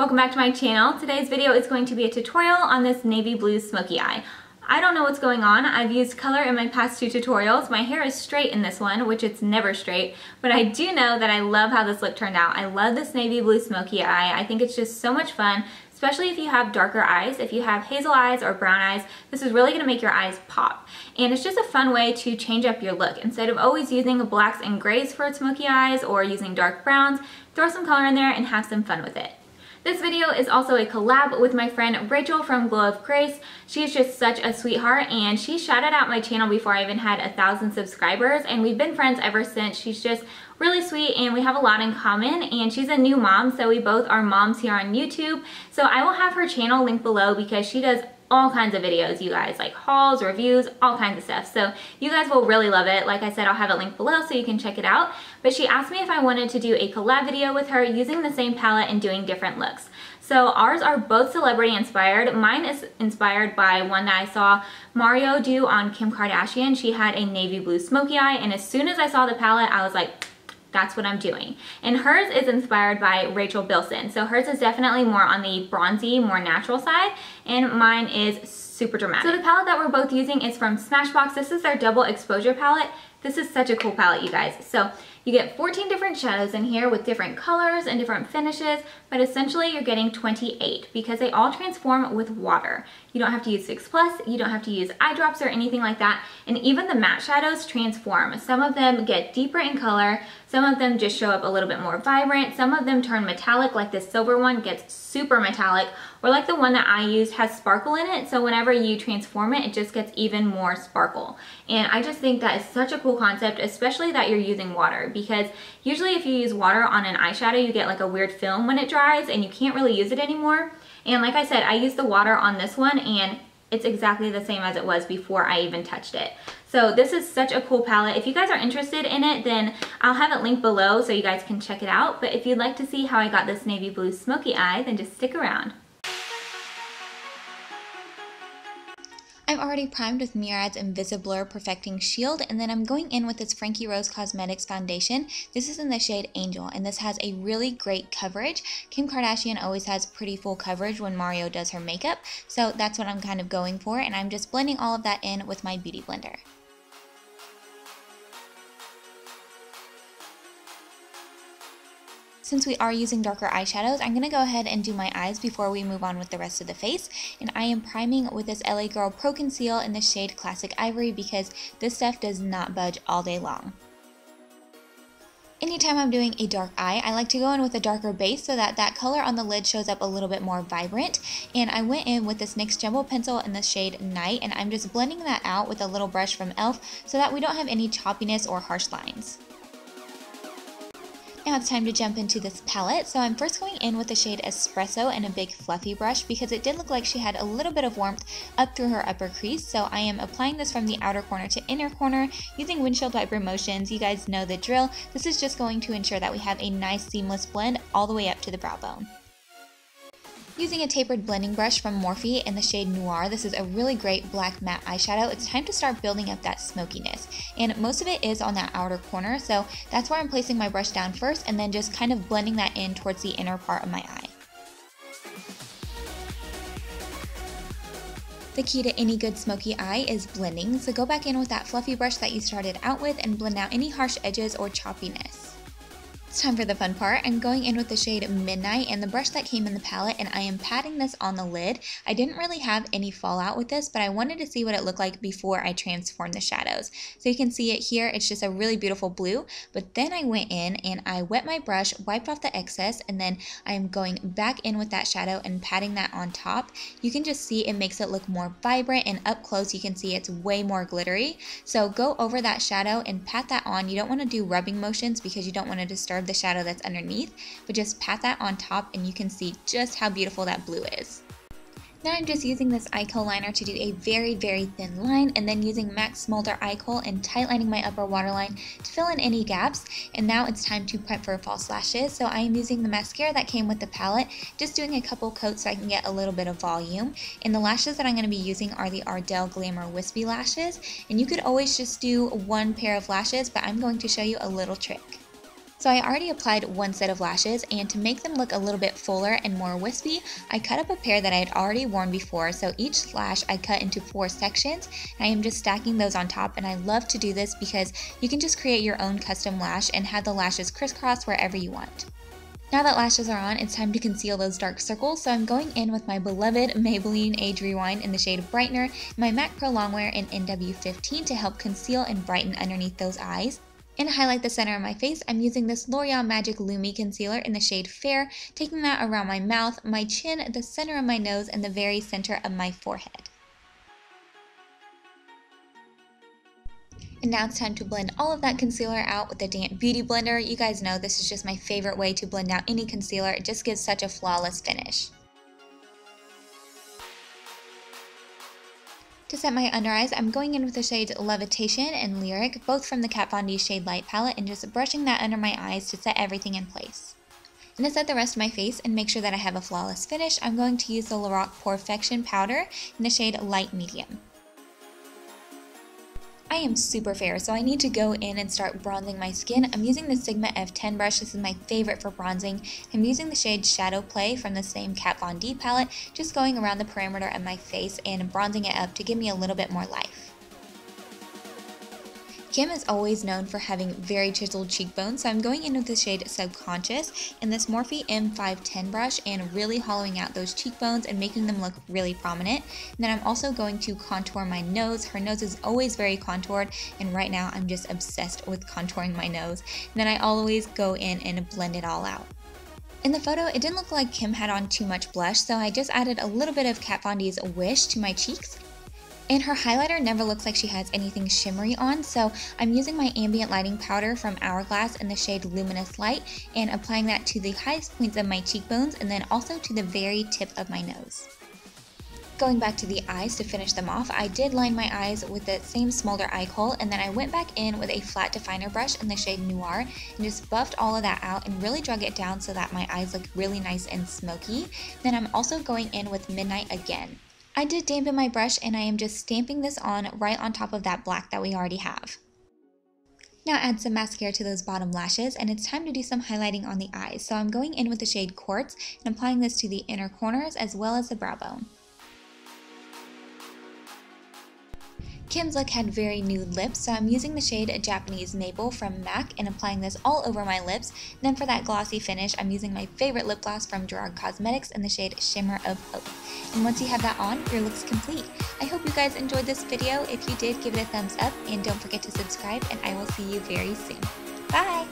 Welcome back to my channel. Today's video is going to be a tutorial on this navy blue smoky eye. I don't know what's going on. I've used color in my past two tutorials. My hair is straight in this one, which it's never straight, but I do know that I love how this look turned out. I love this navy blue smoky eye. I think it's just so much fun, especially if you have darker eyes. If you have hazel eyes or brown eyes, this is really gonna make your eyes pop. And it's just a fun way to change up your look. Instead of always using blacks and grays for smoky eyes or using dark browns, throw some color in there and have some fun with it. This video is also a collab with my friend Rachel from Glow of Grace. She is just such a sweetheart, and she shouted out my channel before I even had 1,000 subscribers, and we've been friends ever since. She's just really sweet and we have a lot in common, and she's a new mom, so we both are moms here on YouTube. So I will have her channel linked below because she does all kinds of videos, you guys, like hauls, reviews, all kinds of stuff. So you guys will really love it. Like I said, I'll have it linked below so you can check it out. But she asked me if I wanted to do a collab video with her using the same palette and doing different looks. So ours are both celebrity inspired. Mine is inspired by one that I saw Mario do on Kim Kardashian. She had a navy blue smoky eye, and as soon as I saw the palette, I was like, that's what I'm doing. And hers is inspired by Rachel BILSON. So hers is definitely more on the bronzy, more natural side, and mine is super dramatic. So the palette that we're both using is from Smashbox. This is their Double Exposure Palette. This is such a cool palette, you guys. So you get 14 different shadows in here with different colors and different finishes, but essentially you're getting 28 because they all transform with water. You don't have to use 6+, you don't have to use eye drops or anything like that, and even the matte shadows transform. Some of them get deeper in color, some of them just show up a little bit more vibrant, some of them turn metallic, like this silver one gets super metallic, or like the one that I used has sparkle in it, so whenever you transform it, it just gets even more sparkle. And I just think that is such a cool concept, especially that you're using water, because usually if you use water on an eyeshadow, you get like a weird film when it dries and you can't really use it anymore. And like I said, I used the water on this one and it's exactly the same as it was before I even touched it. So this is such a cool palette. If you guys are interested in it, then I'll have it linked below so you guys can check it out. But if you'd like to see how I got this navy blue smoky eye, then just stick around. I'm already primed with MURAD's Invisiblur Perfecting Shield, and then I'm going in with this FrankieRose Cosmetics foundation. This is in the shade Angel, and this has a really great coverage. Kim Kardashian always has pretty full coverage when Mario does her makeup, so that's what I'm kind of going for, and I'm just blending all of that in with my beauty blender. Since we are using darker eyeshadows, I'm going to go ahead and do my eyes before we move on with the rest of the face. And I am priming with this LA Girl Pro Conceal in the shade Classic Ivory because this stuff does not budge all day long. Anytime I'm doing a dark eye, I like to go in with a darker base so that that color on the lid shows up a little bit more vibrant. And I went in with this NYX Jumbo Pencil in the shade Night, and I'm just blending that out with a little brush from e.l.f. so that we don't have any choppiness or harsh lines. Now it's time to jump into this palette. So I'm first going in with the shade Espresso and a big fluffy brush because it did look like she had a little bit of warmth up through her upper crease. So I am applying this from the outer corner to inner corner using windshield wiper motions. You guys know the drill. This is just going to ensure that we have a nice seamless blend all the way up to the brow bone. Using a tapered blending brush from Morphe in the shade Noir, this is a really great black matte eyeshadow. It's time to start building up that smokiness, and most of it is on that outer corner, so that's where I'm placing my brush down first and then just kind of blending that in towards the inner part of my eye. The key to any good smoky eye is blending, so go back in with that fluffy brush that you started out with and blend out any harsh edges or choppiness. It's time for the fun part. I'm going in with the shade Midnight and the brush that came in the palette, and I am patting this on the lid. I didn't really have any fallout with this, but I wanted to see what it looked like before I transformed the shadows. So you can see it here, it's just a really beautiful blue, but then I went in and I wet my brush, wiped off the excess, and then I am going back in with that shadow and patting that on top. You can just see it makes it look more vibrant, and up close you can see it's way more glittery. So go over that shadow and pat that on. You don't want to do rubbing motions because you don't want to disturb the shadow that's underneath, but just pat that on top and you can see just how beautiful that blue is. Now I'm just using this eye kohl liner to do a very thin line, and then using MAC Smolder eye kohl and tightlining my upper waterline to fill in any gaps. And now it's time to prep for false lashes. So I am using the mascara that came with the palette, just doing a couple coats so I can get a little bit of volume. And the lashes that I'm going to be using are the Ardell Glamour Wispy lashes, and you could always just do one pair of lashes, but I'm going to show you a little trick. So I already applied one set of lashes, and to make them look a little bit fuller and more wispy, I cut up a pair that I had already worn before. So each lash I cut into 4 sections, and I am just stacking those on top, and I love to do this because you can just create your own custom lash and have the lashes crisscross wherever you want. Now that lashes are on, it's time to conceal those dark circles, so I'm going in with my beloved Maybelline Age Rewind in the shade Brightener, and my MAC Pro Longwear in NW15 to help conceal and brighten underneath those eyes. And to highlight the center of my face, I'm using this L'Oreal Magic Lumi Concealer in the shade Fair, taking that around my mouth, my chin, the center of my nose, and the very center of my forehead. And now it's time to blend all of that concealer out with the damp beauty blender. You guys know this is just my favorite way to blend out any concealer. It just gives such a flawless finish. To set my under eyes, I'm going in with the shades Levitation and Lyric, both from the Kat Von D Shade Light palette, and just brushing that under my eyes to set everything in place. And to set the rest of my face and make sure that I have a flawless finish, I'm going to use the Lorac Porefection powder in the shade Light Medium. I am super fair, so I need to go in and start bronzing my skin. I'm using the Sigma F10 brush. This is my favorite for bronzing. I'm using the shade Shadow Play from the same Kat Von D palette, just going around the perimeter of my face and bronzing it up to give me a little bit more life. Kim is always known for having very chiseled cheekbones, so I'm going in with the shade Subconscious in this Morphe M510 brush and really hollowing out those cheekbones and making them look really prominent. And then I'm also going to contour my nose. Her nose is always very contoured, and right now I'm just obsessed with contouring my nose. And then I always go in and blend it all out. In the photo, it didn't look like Kim had on too much blush, so I just added a little bit of Kat Von D's Wish to my cheeks. And her highlighter never looks like she has anything shimmery on, so I'm using my ambient lighting powder from Hourglass in the shade Luminous Light and applying that to the highest points of my cheekbones and then also to the very tip of my nose. Going back to the eyes to finish them off, I did line my eyes with the same smolder eye kohl, and then I went back in with a flat definer brush in the shade Noir and just buffed all of that out and really drug it down so that my eyes look really nice and smoky. Then I'm also going in with Midnight again. I did dampen my brush, and I am just stamping this on right on top of that black that we already have. Now add some mascara to those bottom lashes, and it's time to do some highlighting on the eyes. So I'm going in with the shade Quartz and applying this to the inner corners as well as the brow bone. Kim's look had very nude lips, so I'm using the shade Japanese Maple from MAC and applying this all over my lips. Then for that glossy finish, I'm using my favorite lip gloss from Gerard Cosmetics in the shade Shimmer of Hope. And once you have that on, your look's complete. I hope you guys enjoyed this video. If you did, give it a thumbs up and don't forget to subscribe, and I will see you very soon. Bye!